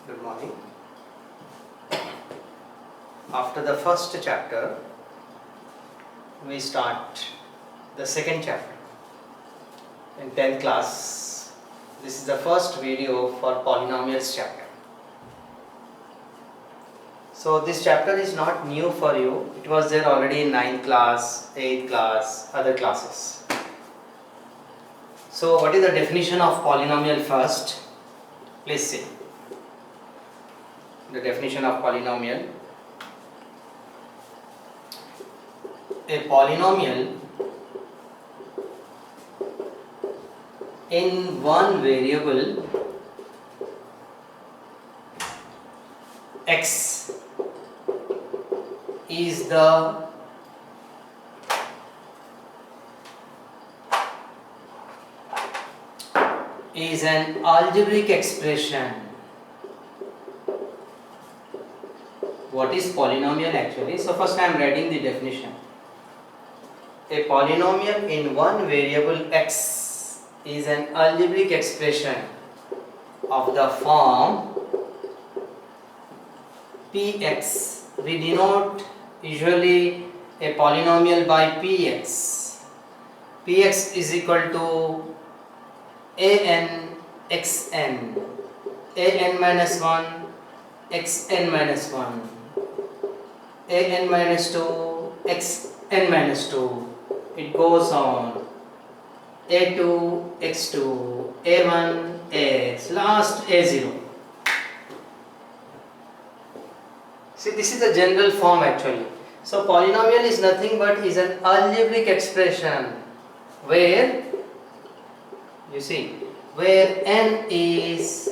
Good morning. After the first chapter, we start the second chapter in 10th class. This is the first video for polynomials chapter. So this chapter is not new for you. It was there already in 9th class, 8th class, other classes. So what is the definition of polynomial first? Please see. The definition of polynomial. A polynomial in one variable x is an algebraic expression. What is polynomial actually? So first I am writing the definition. A polynomial in one variable x is an algebraic expression of the form px. We denote usually a polynomial by px. Px is equal to an xn, an minus 1, xn minus 1, an minus 2, xn minus 2. It goes on a2, x2, a1, x, last a0. See, this is the general form actually. So polynomial is nothing but is an algebraic expression where you see where n is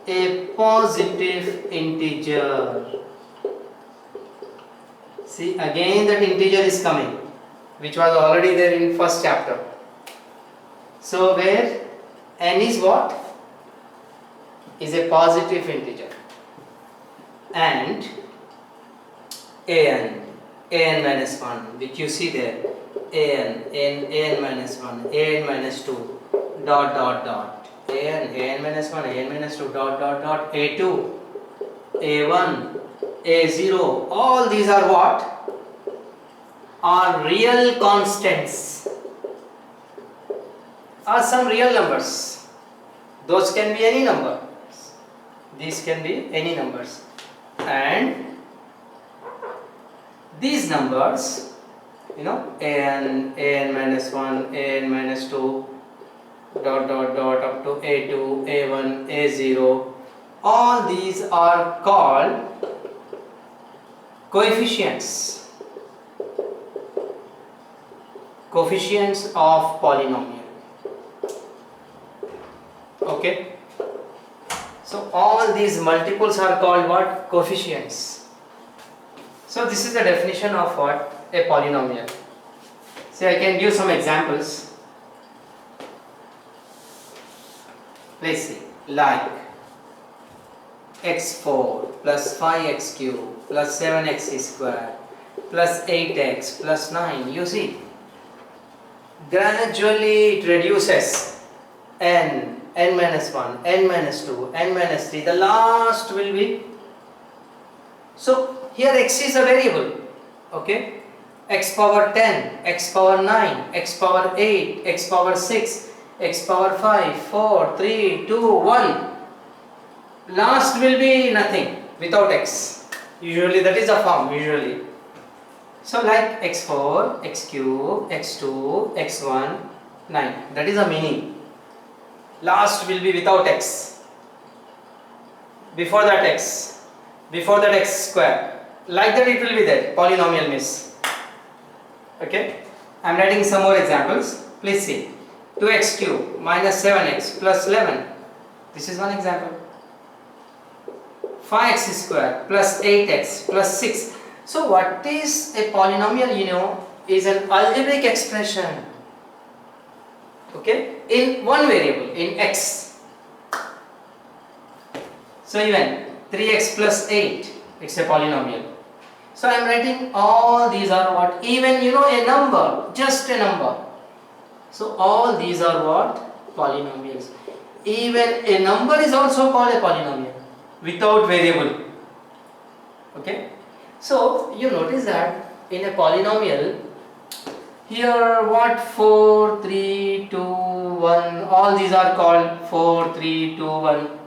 a positive integer. See, again that integer is coming, which was already there in first chapter. So where n is what? Is a positive integer, and an minus 1, which you see there, an minus 1, an minus 2, dot dot dot, an minus 1, an minus 2, dot dot dot, a2, a1, a0, all these are what? Are real constants, are some real numbers. Those can be any number. These can be any numbers. And these numbers, you know, an minus 1, an minus 2, dot dot dot up to a2, a1, a0, all these are called coefficients. Coefficients of polynomial. Okay. So all these multiples are called what? Coefficients. So this is the definition of what? A polynomial. See, I can give some examples. Let's see, like x4 plus 5x cube plus 7x square plus 8x plus 9. You see, gradually it reduces n minus 1, n minus 2, n minus 3, the last will be, so here x is a variable, okay, x power 10, x power 9, x power 8, x power 6, x power 5, 4, 3, 2, 1, last will be nothing without x, usually that is the form usually. So like x4, x cube, x2, x1, 9, that is the meaning. Last will be without x, before that x square, like that it will be there, polynomial means. Okay, I am writing some more examples. Please see, 2x cube minus 7x plus 11, this is one example. 5x square plus 8x plus 6. So what is a polynomial? You know, is an algebraic expression, okay, in one variable, in x. So even 3x plus 8, it's a polynomial. So I am writing all these are what? Even, you know, a number, just a number. So all these are what? Polynomials. even a number is also called a polynomial without variable. Okay, so you notice that in a polynomial, here what 4, 3, 2, 1, all these are called 4, 3, 2, 1.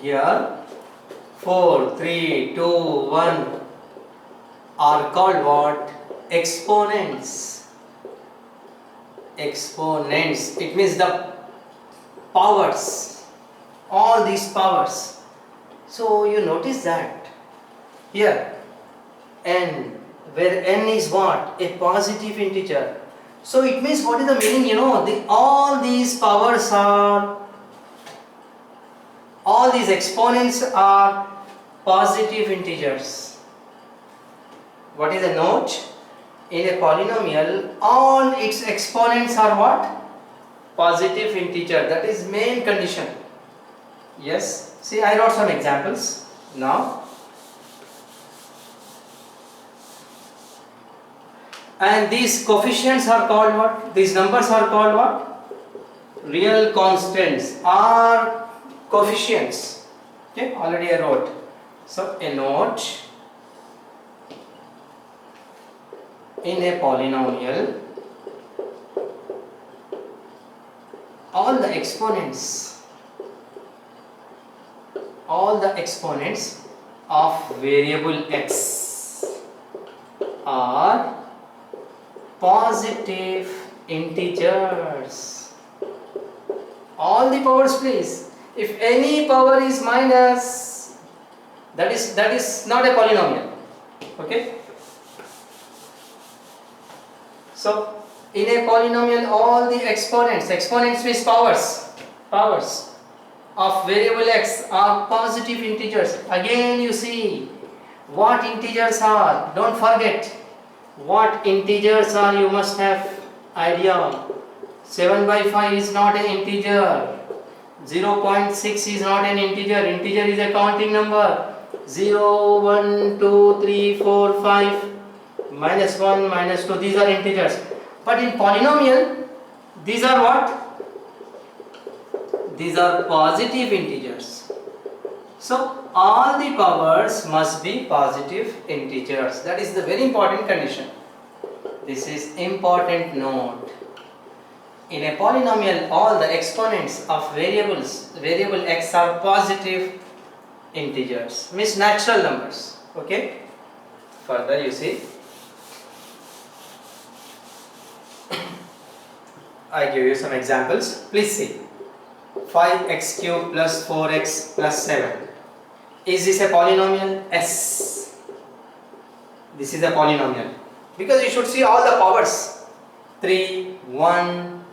Here 4, 3, 2, 1 are called what? Exponents. Exponents. It means the powers. All these powers. So you notice that here n, where n is what? A positive integer. So it means, what is the meaning? All these powers are, all these exponents are positive integers. What is the note? In a polynomial, all its exponents are what? Positive integer. That is main condition. Yes. See, I wrote some examples now. And these coefficients are called what? These numbers are called what? Real constants are coefficients. Okay, already I wrote. So a note in a polynomial, all the exponents of variable x are positive integers. All the powers, please. If any power is minus, that is not a polynomial. Okay. So in a polynomial, all the exponents means powers of variable x are positive integers. Again you see what integers are. Don't forget what integers are. You must have idea. 7 by 5 is not an integer. 0.6 is not an integer. Integer is a counting number. 0, 1, 2, 3, 4, 5, minus 1, minus 2. These are integers. But in polynomial, these are what? These are positive integers. So all the powers must be positive integers. That is the very important condition. This is important note. In a polynomial, all the exponents of variable x are positive integers, means natural numbers. Okay. Further you see, I give you some examples. Please see. 5x cubed plus 4x plus 7. Is this a polynomial? Yes. This is a polynomial. Because you should see all the powers. 3, 1,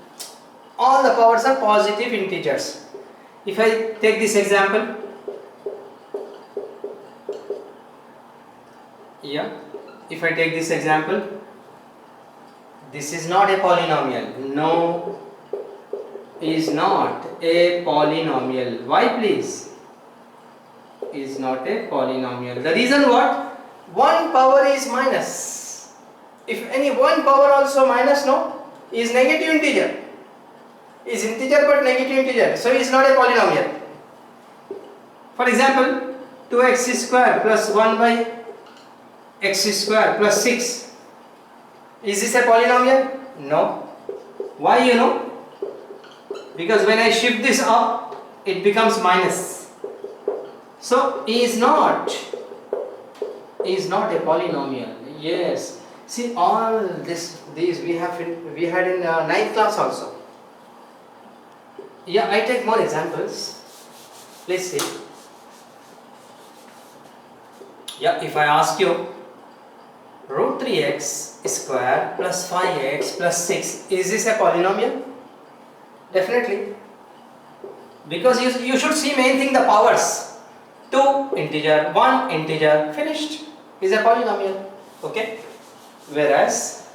all the powers are positive integers. If I take this example, if I take this example, this is not a polynomial. No, is not a polynomial. Why please? Is not a polynomial. The reason what? One power is minus. If any one power also minus, no, is negative integer. Is integer but negative integer. So is not a polynomial. For example, 2x square plus 1 by x square plus 6. Is this a polynomial? No. Why you know? Because when I shift this up, it becomes minus. So is not a polynomial. Yes. See, all these we had in 9th class also. Yeah, I take more examples. Please see. Yeah, if I ask you root 3x square plus 5x plus 6, is this a polynomial? Definitely. Because you should see main thing, the powers. 2 integer, 1 integer, finished. Is a polynomial. Okay. Whereas,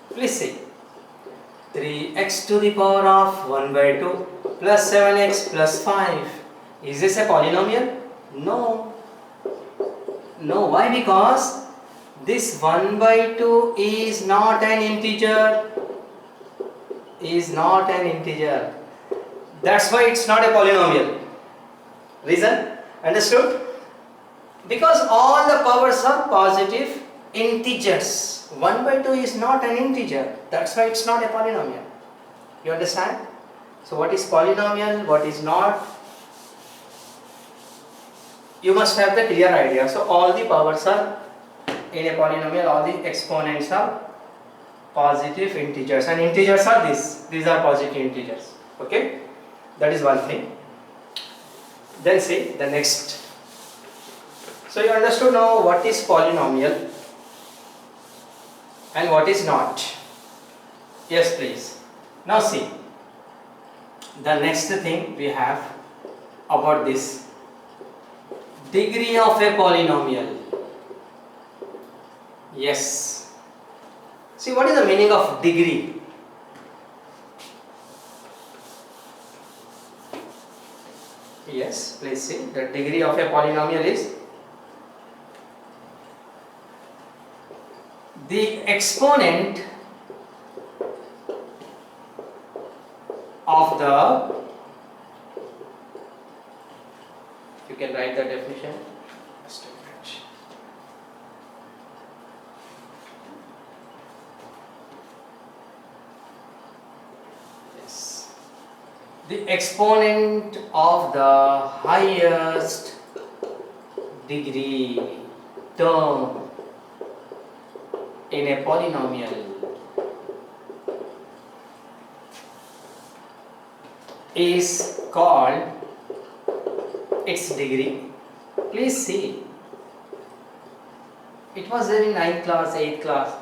please see, 3x to the power of 1 by 2 plus 7x plus 5. Is this a polynomial? No. No. Why? Because this 1 by 2 is not an integer. Is not an integer. That's why it's not a polynomial. Reason? Understood? Because all the powers are positive integers. 1 by 2 is not an integer. That's why it's not a polynomial. You understand? So what is polynomial, what is not? You must have the clear idea. So all the powers are in a polynomial, all the exponents are positive integers, and integers are these are positive integers. Okay, that is one thing. Then see the next. So you understood now what is polynomial and what is not. Yes, please. Now see the next thing we have about this degree of a polynomial. Yes. See, what is the meaning of degree? Yes, please see. The degree of a polynomial is the exponent of the, you can write the definition. Just a minute. Yes. The exponent of the highest degree term in a polynomial is called its degree. Please see, it was there in 9th class, 8th class.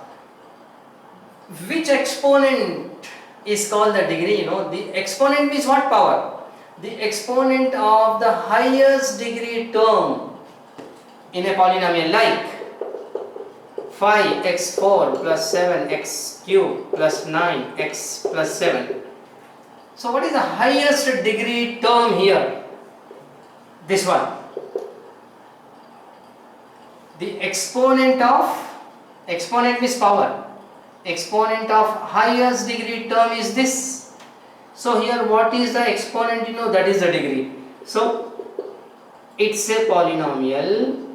Which exponent is called the degree? You know, the exponent means what power? The exponent of the highest degree term in a polynomial, like 5x4 plus 7x cube plus 9x plus 7. So what is the highest degree term here? This one. The exponent means power. Exponent of highest degree term is this. So here what is the exponent? You know, that is the degree. So it's a polynomial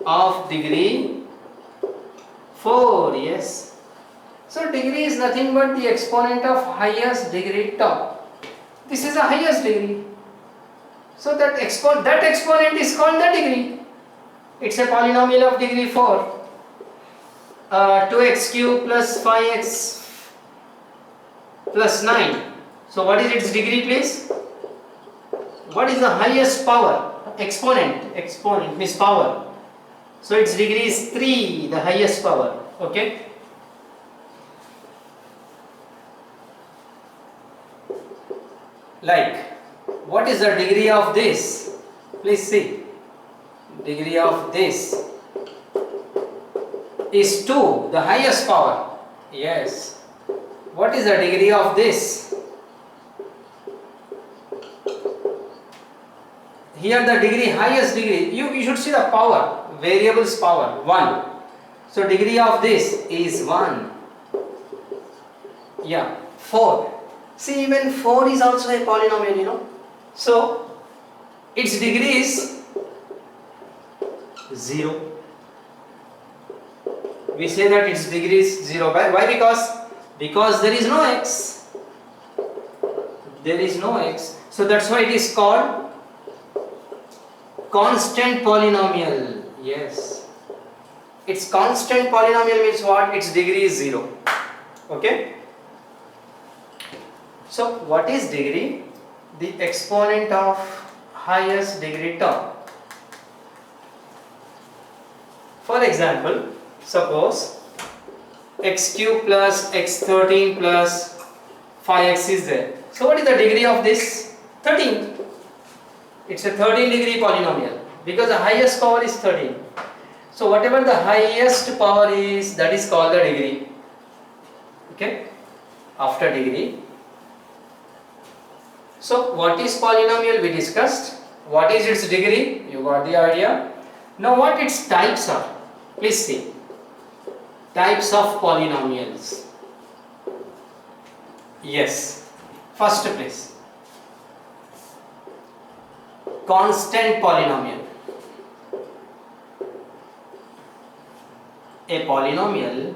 of degree 4. Yes. So degree is nothing but the exponent of highest degree term. This is the highest degree. So that exponent is called the degree. It's a polynomial of degree 4. 2x cube plus 5x plus 9. So what is its degree, please? What is the highest power? Exponent. Exponent means power. So its degree is 3, the highest power. Okay. Like, what is the degree of this? Please see. Degree of this is 2, the highest power. Yes. What is the degree of this? Here the degree, highest degree, you should see the power, variable's power, 1. So degree of this is 1. Yeah, 4. See, even 4 is also a polynomial, you know. So its degree is 0. We say that its degree is 0. Why? Because there is no x. There is no x. So that's why it is called constant polynomial. Yes. Its constant polynomial means what? Its degree is 0. Okay. So what is degree? The exponent of highest degree term. For example, suppose x cube plus x13 plus 5x is there. So what is the degree of this? 13. It's a 13 degree polynomial because the highest power is 13. So whatever the highest power is, that is called the degree. Okay. After degree. So what is polynomial? We discussed. What is its degree? You got the idea. Now what its types are? Please see. Types of polynomials. Yes. First place, constant polynomial. A polynomial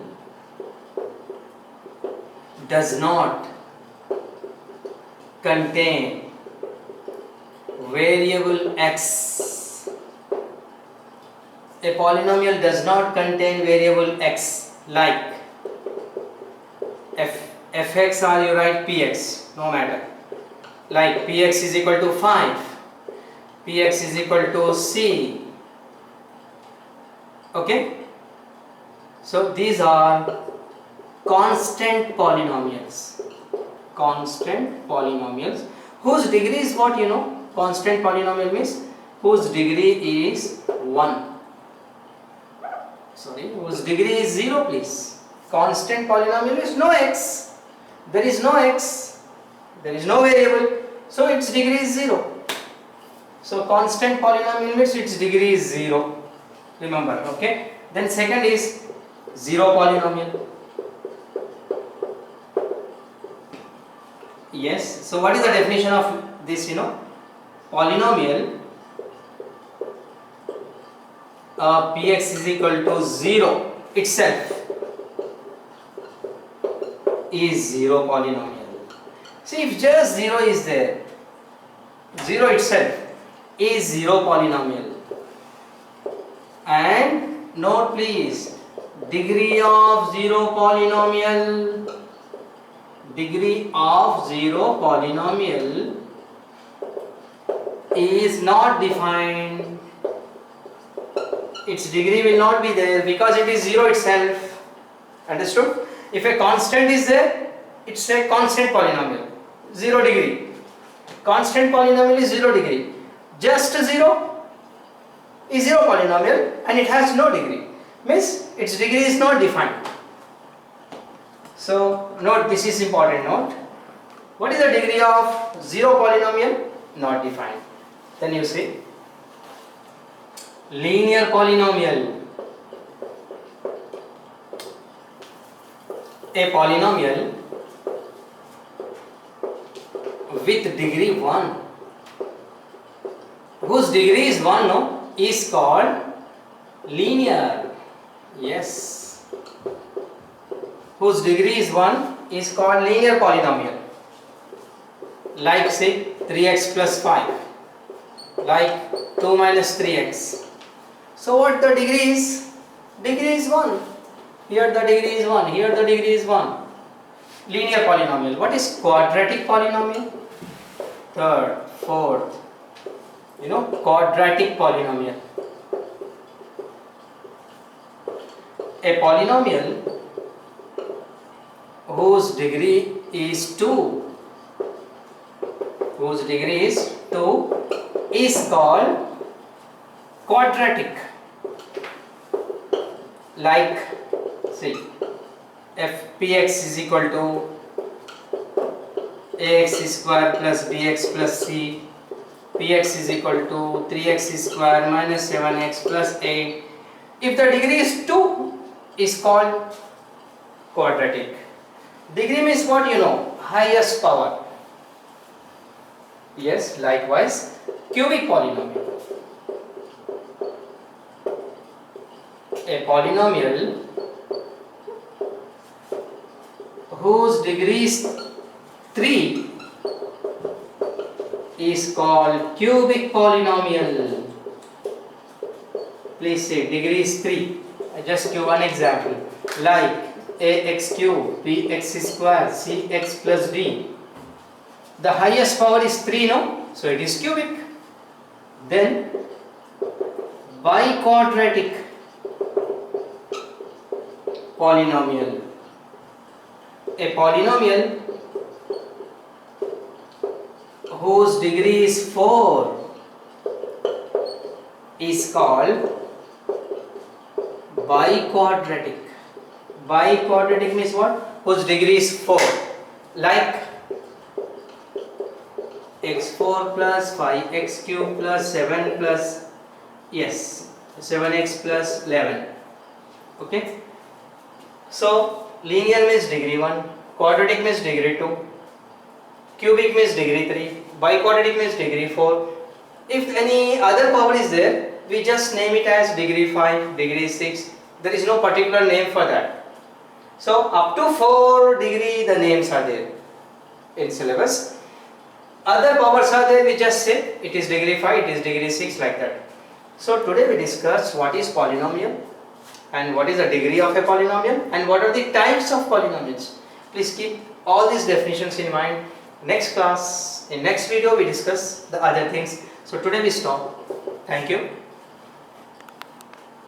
does not contain variable x. A polynomial does not contain variable x, like fx, or you write px, no matter, like px is equal to 5, px is equal to c. Okay, so these are constant polynomials. Constant polynomials whose degree is what, you know? Constant polynomial means whose degree is 1. Sorry, whose degree is 0, please. Constant polynomial is no x. There is no x. There is no variable. So its degree is 0. So constant polynomial means its degree is 0. Remember, okay? Then second is zero polynomial. Yes. So what is the definition of this, you know? Polynomial px is equal to 0 itself is zero polynomial. See, if just 0 is there, 0 itself is zero polynomial. And note please, degree of zero polynomial, degree of zero polynomial is not defined. Its degree will not be there because it is 0 itself. Understood? If a constant is there, it's a constant polynomial, 0 degree. Constant polynomial is 0 degree. Just 0 is 0 polynomial and it has no degree. Means its degree is not defined. So note, this is important note. What is the degree of 0 polynomial? Not defined. Then you see linear polynomial. A polynomial with degree 1, whose degree is 1, no, is called linear. Yes. Whose degree is 1 is called linear polynomial. Like say 3x plus 5, like 2 minus 3x. So what the degree is? Degree is 1. Here the degree is 1. Here the degree is 1. Linear polynomial. What is quadratic polynomial? Third, fourth. You know, quadratic polynomial. A polynomial whose degree is 2, whose degree is 2 is called quadratic. Like, see, f px is equal to ax square plus bx plus c, px is equal to 3x square minus 7x plus 8. If the degree is 2, is called quadratic. Degree means what, you know? Highest power. Yes, likewise cubic polynomial. A polynomial whose degree is 3 is called cubic polynomial. Please say degree is 3. I just give one example, like ax cube, bx square, cx plus d. The highest power is 3, no? So it is cubic. Then biquadratic polynomial. A polynomial whose degree is 4 is called biquadratic. Biquadratic means what? Whose degree is 4. Like x4 plus 5x cube plus 7 plus, yes, 7x plus 11. Okay. So linear means degree 1, quadratic means degree 2, cubic means degree 3, biquadratic means degree 4. If any other power is there, we just name it as degree 5, degree 6. There is no particular name for that. So up to 4 degree the names are there in syllabus. Other powers are there, we just say it is degree 5, it is degree 6, like that. So today we discussed what is polynomial and what is the degree of a polynomial and what are the types of polynomials. Please keep all these definitions in mind. Next class, in next video we discuss the other things. So today we stop. Thank you.